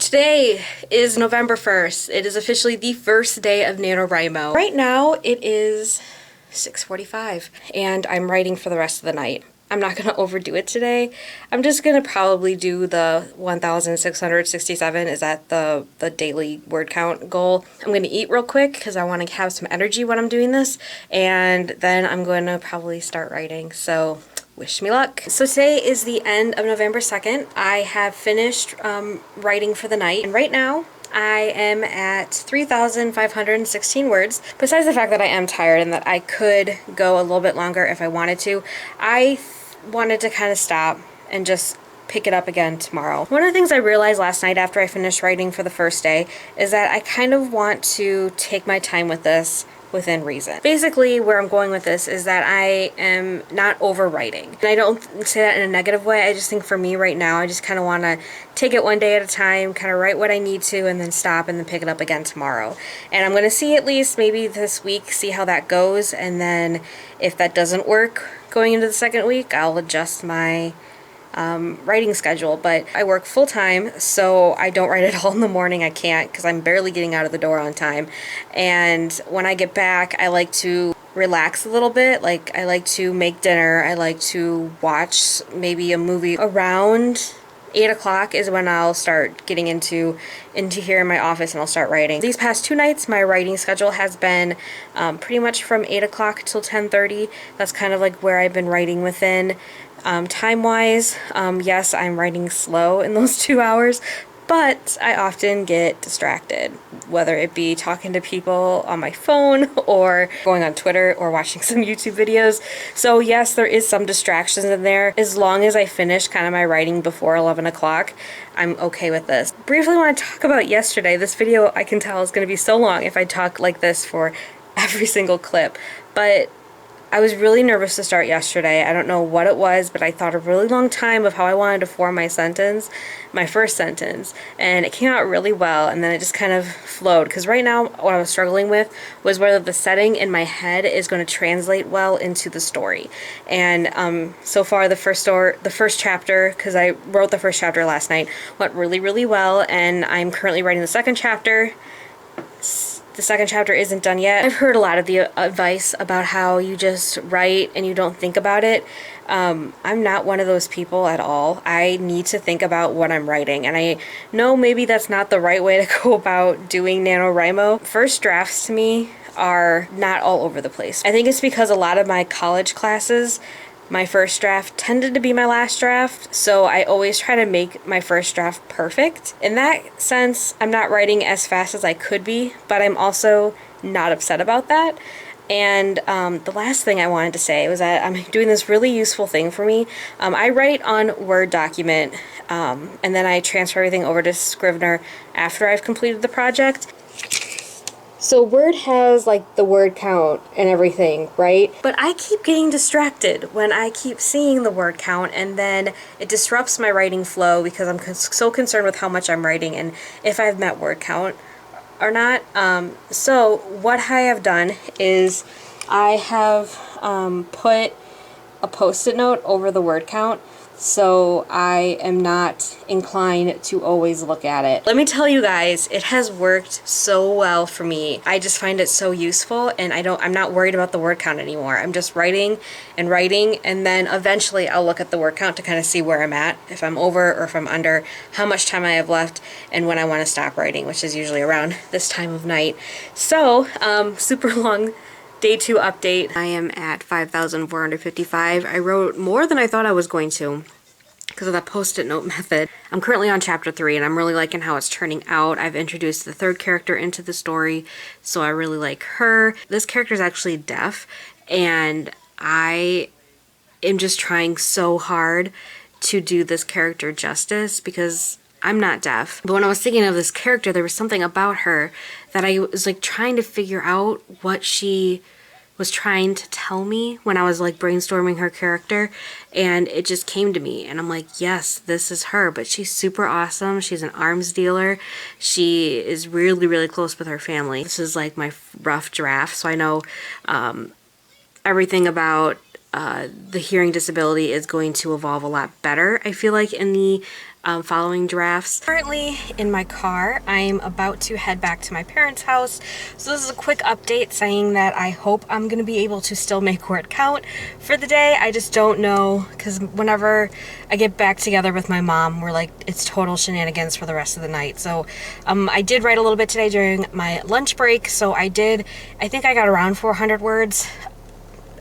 Today is November 1st. It is officially the first day of NaNoWriMo. Right now it is 6:45 and I'm writing for the rest of the night. I'm not going to overdo it today. I'm just going to probably do the 1,667. Is that the daily word count goal? I'm going to eat real quick because I want to have some energy when I'm doing this, and then I'm going to probably start writing. So wish me luck. So today is the end of November 2nd. I have finished writing for the night, and right now I am at 3,516 words. Besides the fact that I am tired and that I could go a little bit longer if I wanted to, I wanted to kind of stop and just pick it up again tomorrow. One of the things I realized last night after I finished writing for the first day is that I kind of want to take my time with this within reason. Basically, where I'm going with this is that I am not overwriting. And I don't say that in a negative way. I just think for me right now, I just kind of want to take it one day at a time, kind of write what I need to, and then stop and then pick it up again tomorrow. And I'm going to see at least maybe this week, see how that goes. And then if that doesn't work going into the second week, I'll adjust my writing schedule. But I work full-time, so I don't write at all in the morning. I can't because I'm barely getting out of the door on time. And when I get back, I like to relax a little bit. Like, I like to make dinner. I like to watch maybe a movie. Around 8 o'clock is when I'll start getting into here in my office, and I'll start writing. These past 2 nights, my writing schedule has been pretty much from 8 o'clock till 10:30. That's kind of like where I've been writing within. Time-wise, yes, I'm writing slow in those 2 hours, but I often get distracted, whether it be talking to people on my phone or going on Twitter or watching some YouTube videos. So yes, there is some distractions in there. As long as I finish kind of my writing before 11 o'clock, I'm okay with this. Briefly want to talk about yesterday. This video, I can tell, is going to be so long if I talk like this for every single clip, but I was really nervous to start yesterday. I don't know what it was, but I thought a really long time of how I wanted to form my sentence, my first sentence, and it came out really well, and then it just kind of flowed. Because right now, what I was struggling with was whether the setting in my head is going to translate well into the story. And so far, the first chapter, because I wrote the first chapter last night, went really, really well, and I'm currently writing the second chapter. The second chapter isn't done yet. I've heard a lot of the advice about how you just write and you don't think about it. I'm not one of those people at all. I need to think about what I'm writing, and I know maybe that's not the right way to go about doing NaNoWriMo. First drafts to me are not all over the place. I think it's because a lot of my college classes, my first draft tended to be my last draft, so I always try to make my first draft perfect. In that sense, I'm not writing as fast as I could be, but I'm also not upset about that. And the last thing I wanted to say was that I'm doing this really useful thing for me. I write on Word document, and then I transfer everything over to Scrivener after I've completed the project. So Word has like the word count and everything, right? But I keep getting distracted when I keep seeing the word count, and then it disrupts my writing flow because I'm so concerned with how much I'm writing and if I've met word count or not. So what I have done is I have put a post-it note over the word count, so I am not inclined to always look at it. Let me tell you guys, it has worked so well for me. I just find it so useful, and I'm not worried about the word count anymore. I'm just writing and writing, and then eventually I'll look at the word count to kind of see where I'm at, if I'm over or if I'm under, how much time I have left, and when I want to stop writing, which is usually around this time of night. So, super long Day 2 update. I am at 5,455. I wrote more than I thought I was going to because of that post-it note method. I'm currently on chapter 3, and I'm really liking how it's turning out. I've introduced the third character into the story, so I really like her. This character is actually deaf, and I am just trying so hard to do this character justice because I'm not deaf. But when I was thinking of this character, there was something about her that I was like trying to figure out what she was trying to tell me when I was like brainstorming her character, and it just came to me, and I'm like, yes, this is her. But she's super awesome. She's an arms dealer. She is really, really close with her family. This is like my rough draft, so I know everything about the hearing disability is going to evolve a lot better, I feel like, in the following drafts. Currently in my car, I'm about to head back to my parents' house. So this is a quick update saying that I hope I'm gonna be able to still make word count for the day. I just don't know, because whenever I get back together with my mom, we're like, it's total shenanigans for the rest of the night. So I did write a little bit today during my lunch break. So I think I got around 400 words.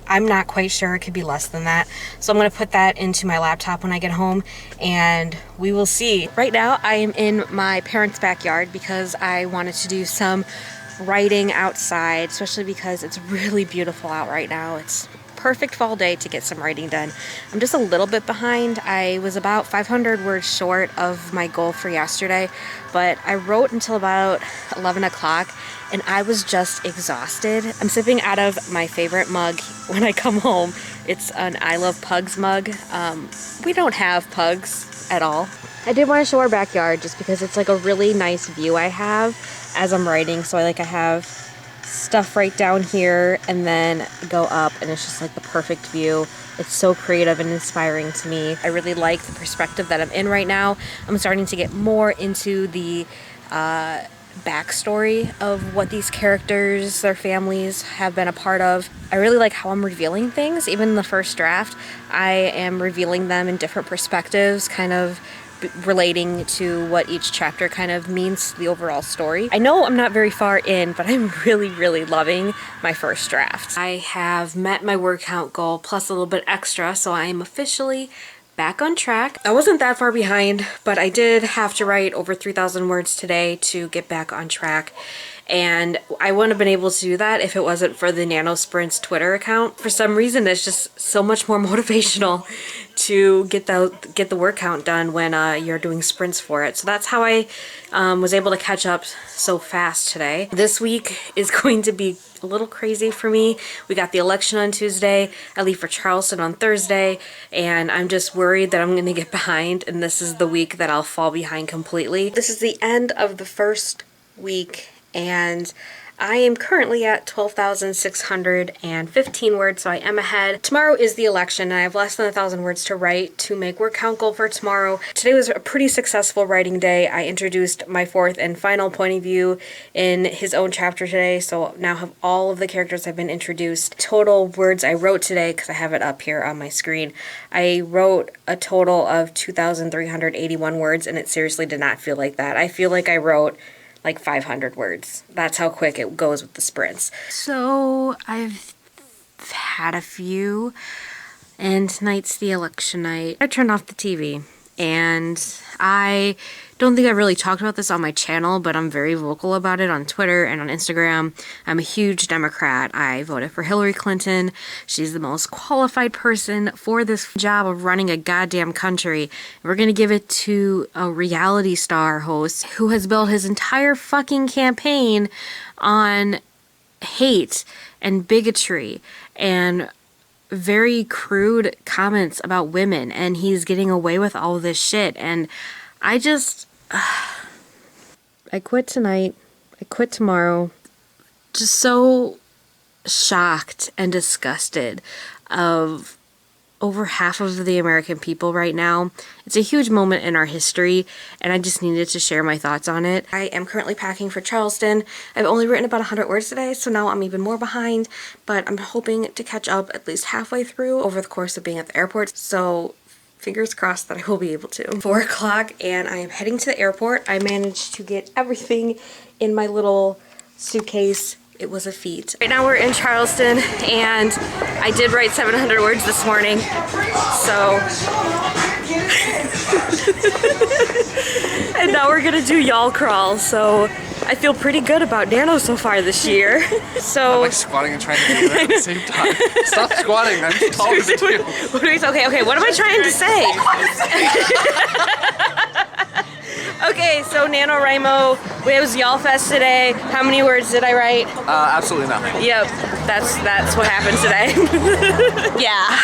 I'm not quite sure. It could be less than that. So I'm going to put that into my laptop when I get home and we will see. Right now I am in my parents' backyard because I wanted to do some writing outside, especially because it's really beautiful out right now. It's perfect fall day to get some writing done. I'm just a little bit behind. I was about 500 words short of my goal for yesterday, but I wrote until about 11 o'clock and I was just exhausted. I'm sipping out of my favorite mug when I come home. It's an I Love Pugs mug. We don't have pugs at all. I did want to show our backyard just because it's like a really nice view I have as I'm writing. So I have stuff right down here and then go up and it's just like the perfect view. It's so creative and inspiring to me. I really like the perspective that I'm in right now. I'm starting to get more into the backstory of what these characters, their families have been a part of. I really like how I'm revealing things. Even in the first draft, I am revealing them in different perspectives, kind of relating to what each chapter kind of means to the overall story. I know I'm not very far in, but I'm really, really loving my first draft. I have met my word count goal plus a little bit extra, so I am officially back on track. I wasn't that far behind, but I did have to write over 3,000 words today to get back on track. And I wouldn't have been able to do that if it wasn't for the Nano Sprints Twitter account. For some reason, it's just so much more motivational to get the word count done when you're doing sprints for it. So that's how I was able to catch up so fast today. This week is going to be a little crazy for me. We got the election on Tuesday. I leave for Charleston on Thursday, and I'm just worried that I'm going to get behind, and this is the week that I'll fall behind completely. This is the end of the first week, and I am currently at 12,615 words, so I am ahead. Tomorrow is the election, and I have less than 1,000 words to write to make word count goal for tomorrow. Today was a pretty successful writing day. I introduced my fourth and final point of view in his own chapter today, so now have all of the characters have been introduced. Total words I wrote today, because I have it up here on my screen, I wrote a total of 2,381 words, and it seriously did not feel like that. I feel like I wrote like 500 words. That's how quick it goes with the sprints. So I've had a few, and tonight's the election night. I turned off the TV, and I don't think I really talked about this on my channel, but I'm very vocal about it on Twitter and on Instagram. I'm a huge Democrat. I voted for Hillary Clinton. She's the most qualified person for this job of running a goddamn country. We're gonna give it to a reality star host who has built his entire fucking campaign on hate and bigotry and very crude comments about women, and he's getting away with all this shit. And I quit tonight, I quit tomorrow, just so shocked and disgusted of over half of the American people right now. It's a huge moment in our history, and I just needed to share my thoughts on it. I am currently packing for Charleston. I've only written about 100 words today, so now I'm even more behind, but I'm hoping to catch up at least halfway through over the course of being at the airport, so fingers crossed that I will be able to. 4 o'clock, and I am heading to the airport. I managed to get everything in my little suitcase. It was a feat. Right now we're in Charleston, and I did write 700 words this morning, so and now we're gonna do y'all crawl, so I feel pretty good about Nano so far this year. So I'm like squatting and trying to do that at the same time. Stop squatting, I'm taller than you. Okay, what am I trying to say? Okay, so NaNoWriMo, it was Y'all Fest today. How many words did I write? Absolutely nothing. Yep, that's what happened today. Yeah.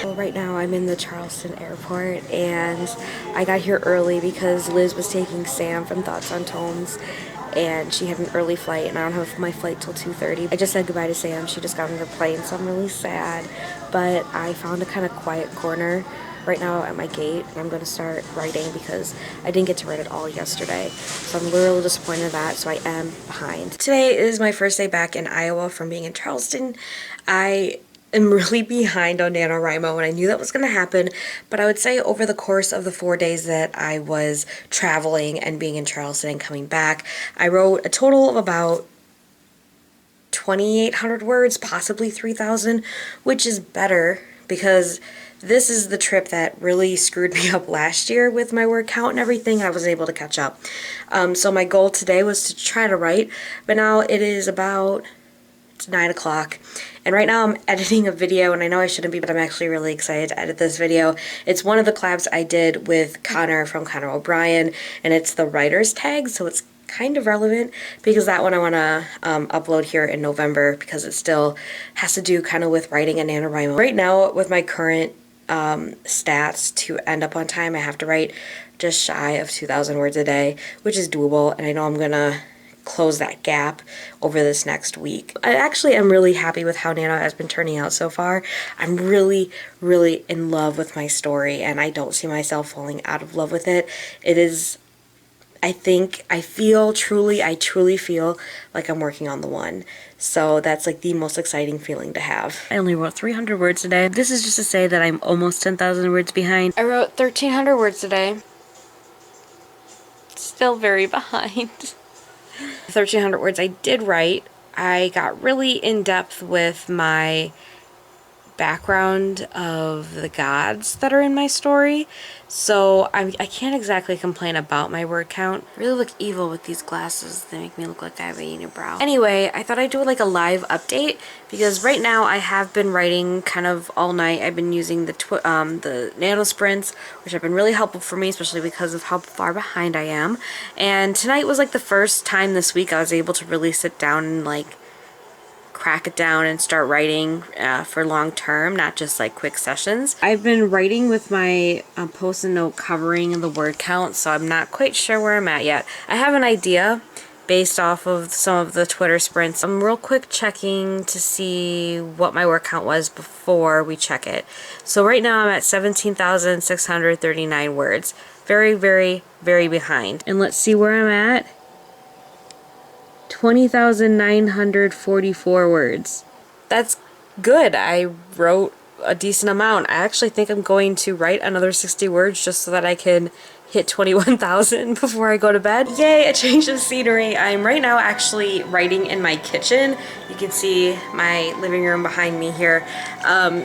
Well, right now I'm in the Charleston airport, and I got here early because Liz was taking Sam from Thoughts on Tones, and she had an early flight, and I don't have my flight till 2:30. I just said goodbye to Sam. She just got on her plane, so I'm really sad, but I found a kind of quiet corner right now at my gate, and I'm going to start writing because I didn't get to write it all yesterday. So I'm literally disappointed in that, so I am behind. Today is my first day back in Iowa from being in Charleston. I am really behind on NaNoWriMo, and I knew that was going to happen, but I would say over the course of the 4 days that I was traveling and being in Charleston and coming back, I wrote a total of about 2,800 words, possibly 3,000, which is better because this is the trip that really screwed me up last year with my word count and everything. I wasn't able to catch up. So my goal today was to try to write, but now it's 9 o'clock, and right now I'm editing a video, and I know I shouldn't be, but I'm actually really excited to edit this video. It's one of the collabs I did with Connor from Connor O'Brien, and it's the writer's tag, so it's kind of relevant because that one I want to upload here in November because it still has to do kind of with writing and NaNoWriMo. Right now, with my current stats to end up on time, I have to write just shy of 2,000 words a day, which is doable, and I know I'm gonna close that gap over this next week. I actually am really happy with how Nano has been turning out so far. I'm really, really in love with my story, and I don't see myself falling out of love with it. It is, I truly feel like I'm working on the one. So that's like the most exciting feeling to have. I only wrote 300 words today. This is just to say that I'm almost 10,000 words behind. I wrote 1,300 words today. Still very behind. 1,300 words I did write. I got really in depth with my background of the gods that are in my story, so I can't exactly complain about my word count. I really look evil with these glasses. They make me look like I have a unibrow. Anyway, I thought I'd do like a live update because right now I have been writing kind of all night. I've been using the nano sprints, which have been really helpful for me, especially because of how far behind I am. And tonight was like the first time this week I was able to really sit down and like crack it down and start writing for long term, not just like quick sessions. I've been writing with my post-it note covering the word count, so I'm not quite sure where I'm at yet. I have an idea based off of some of the Twitter sprints. I'm real quick checking to see what my word count was before we check it. So right now I'm at 17,639 words. Very, very, very behind. And let's see where I'm at. 20,944 words. That's good. I wrote a decent amount. I actually think I'm going to write another 60 words just so that I can hit 21,000 before I go to bed. Yay, a change of scenery. I'm right now actually writing in my kitchen. You can see my living room behind me here.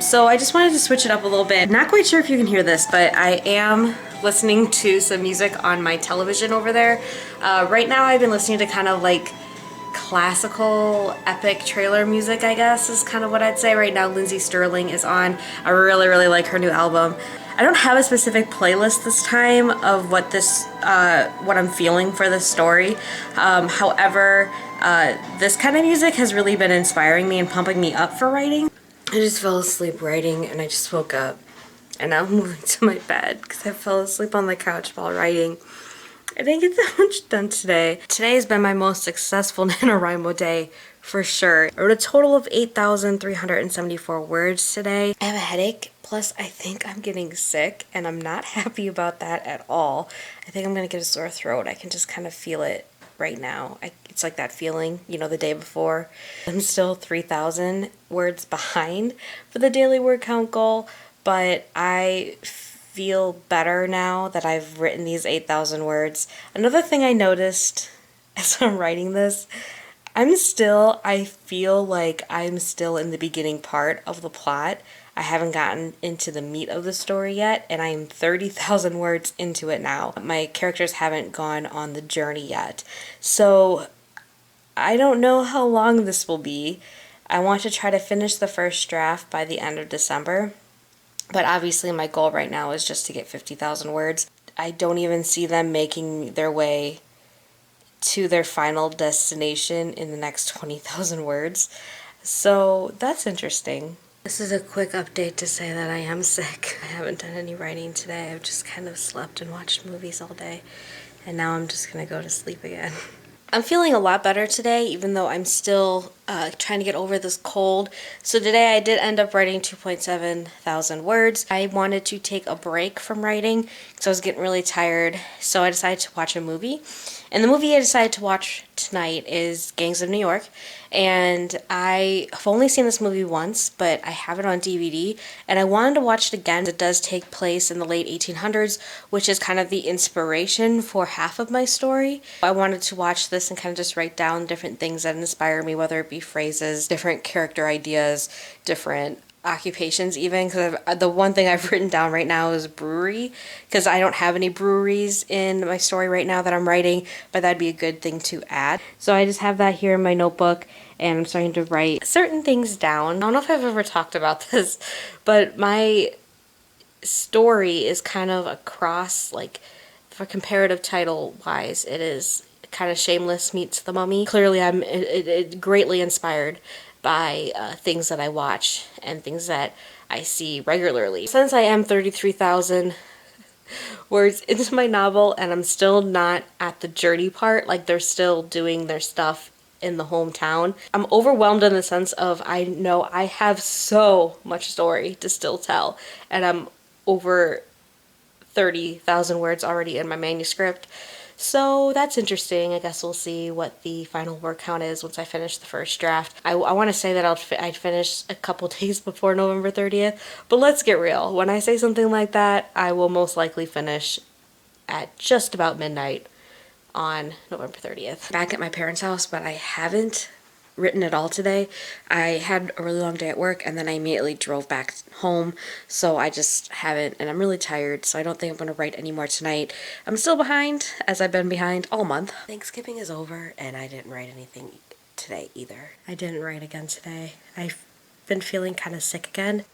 So I just wanted to switch it up a little bit. Not quite sure if you can hear this, but I am listening to some music on my television over there. Right now I've been listening to kind of like classical epic trailer music, I guess is kind of what I'd say. Right now Lindsay Sterling is on. I really, really like her new album. I don't have a specific playlist this time of what I'm feeling for this story. However, this kind of music has really been inspiring me and pumping me up for writing. I just fell asleep writing and I just woke up and now I'm moving to my bed because I fell asleep on the couch while writing. I didn't get that much done today. Today has been my most successful NaNoWriMo day for sure. I wrote a total of 8,374 words today. I have a headache, plus I think I'm getting sick and I'm not happy about that at all. I think I'm gonna get a sore throat. I can just kind of feel it right now. It's like that feeling, you know, the day before. I'm still 3,000 words behind for the daily word count goal, but I feel better now that I've written these 8,000 words. Another thing I noticed as I'm writing this, I feel like I'm still in the beginning part of the plot. I haven't gotten into the meat of the story yet, and I'm 30,000 words into it now. My characters haven't gone on the journey yet. So I don't know how long this will be. I want to try to finish the first draft by the end of December. But obviously my goal right now is just to get 50,000 words. I don't even see them making their way to their final destination in the next 20,000 words. So that's interesting. This is a quick update to say that I am sick. I haven't done any writing today. I've just kind of slept and watched movies all day. And now I'm just gonna go to sleep again. I'm feeling a lot better today, even though I'm still trying to get over this cold. So today I did end up writing 2.7 thousand words. I wanted to take a break from writing because I was getting really tired, so I decided to watch a movie. And the movie I decided to watch tonight is Gangs of New York. And I've only seen this movie once, but I have it on DVD, and I wanted to watch it again. It does take place in the late 1800s, which is kind of the inspiration for half of my story. I wanted to watch this and kind of just write down different things that inspire me, whether it be phrases, different character ideas, different occupations even, because the one thing I've written down right now is brewery, because I don't have any breweries in my story right now that I'm writing, but that'd be a good thing to add. So I just have that here in my notebook, and I'm starting to write certain things down. I don't know if I've ever talked about this, but my story is kind of a cross, like for comparative title wise, it is kind of Shameless meets The Mummy. Clearly I'm greatly inspired by things that I watch and things that I see regularly. Since I am 33,000 words into my novel and I'm still not at the journey part, like they're still doing their stuff in the hometown, I'm overwhelmed in the sense of I know I have so much story to still tell, and I'm over 30,000 words already in my manuscript. So that's interesting. I guess we'll see what the final word count is once I finish the first draft. I want to say that I'd finish a couple days before November 30th, but let's get real. When I say something like that, I will most likely finish at just about midnight on November 30th. Back at my parents' house, but I haven't written it all today. I had a really long day at work, and then I immediately drove back home, so I just haven't, and I'm really tired, so I don't think I'm going to write any more tonight. I'm still behind, as I've been behind all month. Thanksgiving is over, and I didn't write anything today either. I didn't write again today. I've been feeling kind of sick again.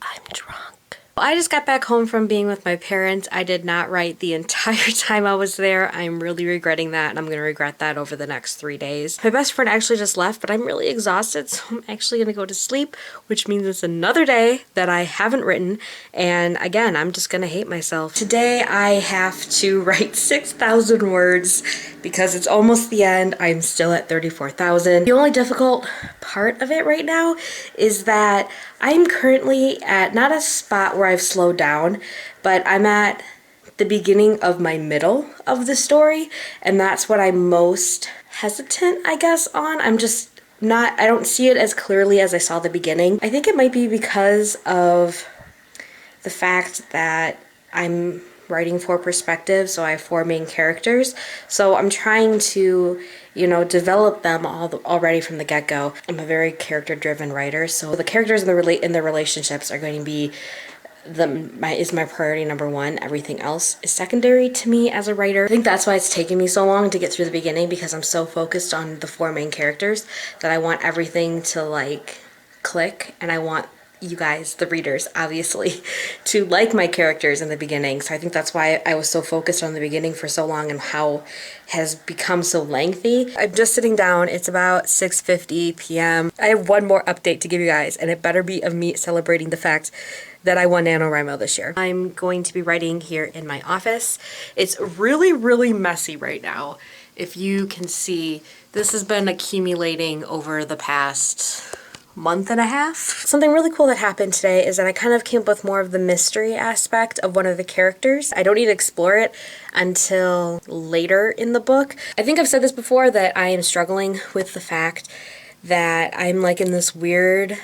I'm drunk. I just got back home from being with my parents. I did not write the entire time I was there. I'm really regretting that, and I'm going to regret that over the next 3 days. My best friend actually just left, but I'm really exhausted, so I'm actually going to go to sleep, which means it's another day that I haven't written, and again, I'm just going to hate myself. Today I have to write 6,000 words because it's almost the end. I'm still at 34,000. The only difficult part of it right now is that I'm currently at not a spot where I've slowed down, but I'm at the beginning of my middle of the story, and that's what I'm most hesitant, I guess, on. I'm just not, I don't see it as clearly as I saw the beginning. I think it might be because of the fact that I'm writing for perspective, so I have 4 main characters. So I'm trying to, you know, develop them already from the get-go. I'm a very character-driven writer, so the characters in their relationships are going to be my priority number one. Everything else is secondary to me as a writer. I think that's why it's taken me so long to get through the beginning, because I'm so focused on the 4 main characters that I want everything to like click, and I want you guys, the readers, obviously, to like my characters in the beginning. So I think that's why I was so focused on the beginning for so long and how it has become so lengthy. I'm just sitting down. It's about 6:50 p.m. I have one more update to give you guys, and it better be of me celebrating the fact that I won NaNoWriMo this year. I'm going to be writing here in my office. It's really, really messy right now. If you can see, this has been accumulating over the past month and a half. Something really cool that happened today is that I kind of came up with more of the mystery aspect of one of the characters. I don't need to explore it until later in the book. I think I've said this before, that I am struggling with the fact that I'm like in this weird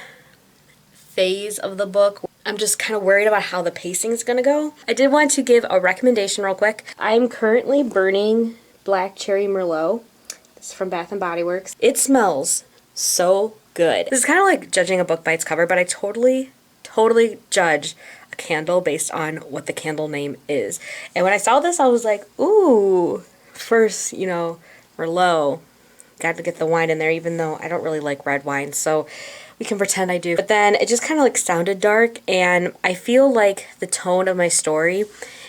phase of the book. I'm just kind of worried about how the pacing is gonna go. I did want to give a recommendation real quick. I'm currently burning Black Cherry Merlot. This is from Bath & Body Works. It smells so good. This is kind of like judging a book by its cover, but I totally judge a candle based on what the candle name is. And when I saw this, I was like, ooh, first, you know, Merlot. Got to get the wine in there, even though I don't really like red wine, so we can pretend I do. But then it just kind of like sounded dark, and I feel like the tone of my story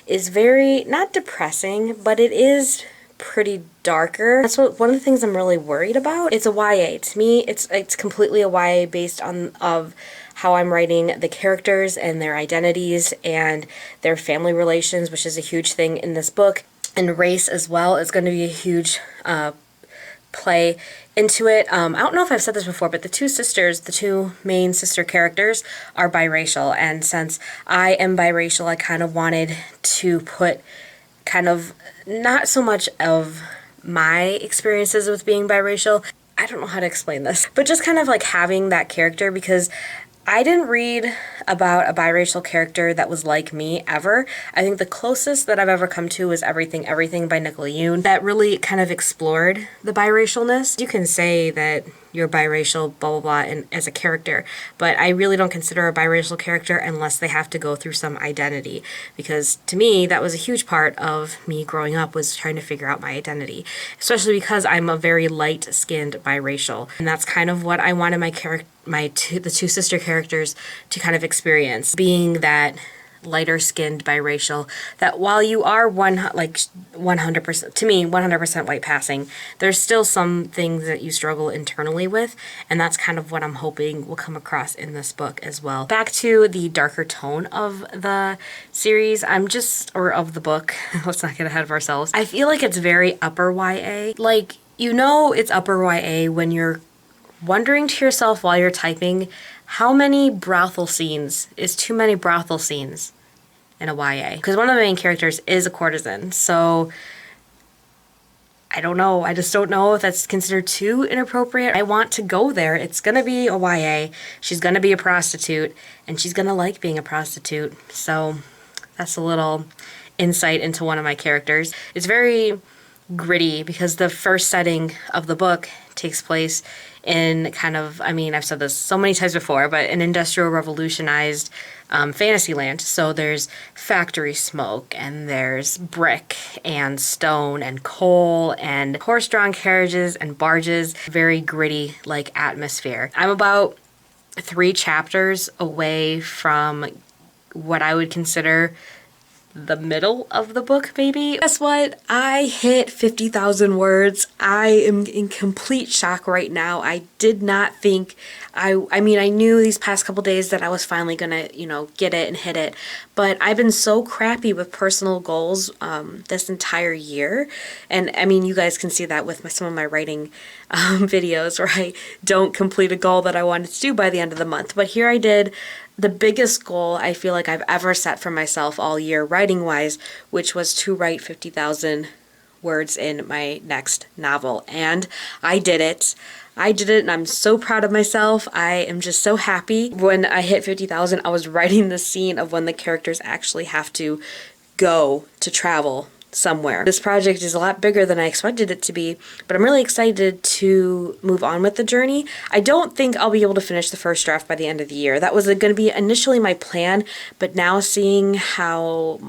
is very, not depressing, but it is pretty darker. That's one of the things I'm really worried about. It's a YA. To me, it's completely a YA based on how I'm writing the characters and their identities and their family relations, which is a huge thing in this book. and race as well is going to be a huge play into it. I don't know if I've said this before, but the two main sister characters are biracial, and since I am biracial, I kind of wanted to put kind of not so much of my experiences with being biracial. I don't know how to explain this, but just kind of like having that character, because I didn't read about a biracial character that was like me ever. I think the closest that I've ever come to was Everything Everything by Nicola Yoon. That really kind of explored the biracialness. You can say that you're biracial, blah, blah, blah, and as a character, but I really don't consider a biracial character unless they have to go through some identity, because to me, that was a huge part of me growing up, was trying to figure out my identity, especially because I'm a very light-skinned biracial, and that's kind of what I wanted the two sister characters to kind of experience, being that lighter skinned biracial, that while you are 100%, to me 100% white passing, there's still some things that you struggle internally with, and that's kind of what I'm hoping will come across in this book as well. Back to the darker tone of the series, or of the book, let's not get ahead of ourselves. I feel like it's very upper YA. Like, you know it's upper YA when you're wondering to yourself while you're typing, how many brothel scenes is too many brothel scenes in a YA? Because one of the main characters is a courtesan, so I don't know. I just don't know if that's considered too inappropriate. I want to go there. It's going to be a YA. She's going to be a prostitute, and she's going to like being a prostitute. So that's a little insight into one of my characters. It's very gritty because the first setting of the book takes place in kind of, I mean, I've said this so many times before, but an industrial revolutionized fantasy land. So there's factory smoke, and there's brick and stone and coal and horse-drawn carriages and barges. Very gritty, like, atmosphere. I'm about 3 chapters away from what I would consider the middle of the book, maybe. Guess what? I hit 50,000 words. I am in complete shock right now. I did not think, I mean, I knew these past couple days that I was finally gonna, get it and hit it, but I've been so crappy with personal goals this entire year. And I mean, you guys can see that with some of my writing videos where I don't complete a goal that I wanted to do by the end of the month. But here I did the biggest goal I feel like I've ever set for myself all year, writing-wise, which was to write 50,000 words in my next novel. And I did it. And I'm so proud of myself. I am just so happy. When I hit 50,000, I was writing the scene of when the characters actually have to go to travel somewhere. This project is a lot bigger than I expected it to be, but I'm really excited to move on with the journey. I don't think I'll be able to finish the first draft by the end of the year. That was going to be initially my plan, but now seeing how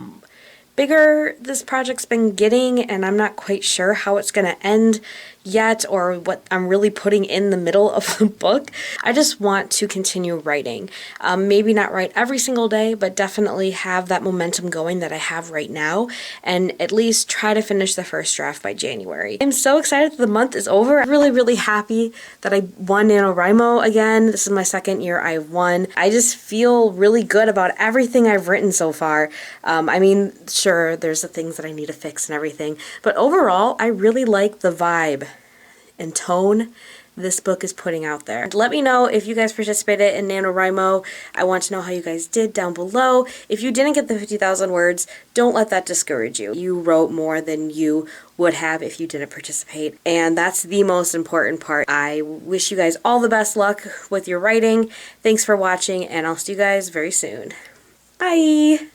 bigger this project's been getting, and I'm not quite sure how it's going to end yet, or what I'm really putting in the middle of the book. I just want to continue writing. Maybe not write every single day, but definitely have that momentum going that I have right now, and at least try to finish the first draft by January. I'm so excited that the month is over. I'm really, really happy that I won NaNoWriMo again. This is my second year I've won. I just feel really good about everything I've written so far. I mean, sure, there's the things that I need to fix and everything, but overall, I really like the vibe and tone this book is putting out there. Let me know if you guys participated in NaNoWriMo. I want to know how you guys did down below. If you didn't get the 50,000 words, don't let that discourage you. You wrote more than you would have if you didn't participate, and that's the most important part. I wish you guys all the best luck with your writing. Thanks for watching, and I'll see you guys very soon. Bye!